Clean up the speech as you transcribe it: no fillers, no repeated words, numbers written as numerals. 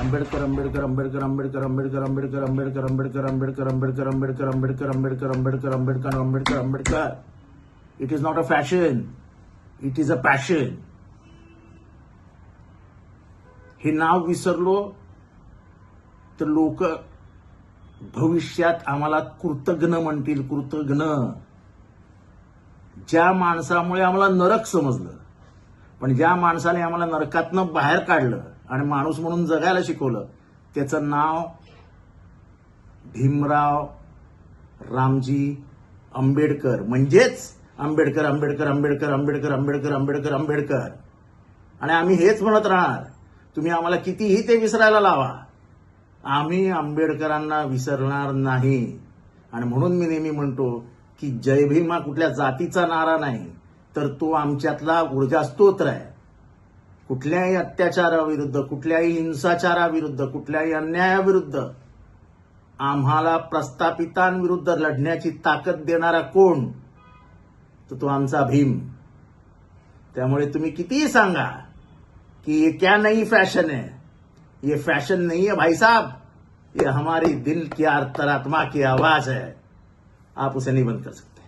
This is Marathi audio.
Ambedkar Ambedkar Ambedkar Ambedkar Ambedkar Ambedkar Ambedkar Ambedkar Ambedkar Ambedkar Ambedkar Ambedkar Ambedkar Ambedkar Ambedkar Ambedkar Ambedkar. It is not a fashion, it is a passion. हे नाव विसरलो तर लोक भविष्यात आम्हाला कृतघ्न म्हणतील. कृतघ्न. ज्या माणसामुळे आम्हाला नरक समजलं, पण ज्या माणसाने आम्हाला नरकातनं बाहेर काढलं आणि माणूस म्हणून जगायला शिकवलं, त्याचं नाव भीमराव रामजी आंबेडकर. म्हणजेच आंबेडकर आंबेडकर आंबेडकर आंबेडकर आंबेडकर आंबेडकर आंबेडकर. आणि आम्ही हेच म्हणत राहणार. तुम्ही आम्हाला कितीही ते विसरायला लावा, आम्ही आंबेडकरांना विसरणार नाही. आणि म्हणून मी नेहमी म्हणतो की जय भीम हा कुठल्या जातीचा नारा नाही, तर तो आमच्यातला ऊर्जा स्तोत्र आहे. कुठल्याही अत्याचाराविरुद्ध, कुठल्याही हिंसाचाराविरुद्ध, कुठल्याही अन्यायाविरुद्ध आम्हाला प्रस्थापितांविरुद्ध लढण्याची ताकद देणारा कोण, तर तो आमचा भीम. त्यामुळे तुम्ही कितीही सांगा कि ये क्या नई फैशन है, ये फैशन नहीं है भाई साहब, ये हमारी दिल की अंतरात्मा की आवाज है. आप उसे नहीं बंद कर सकते.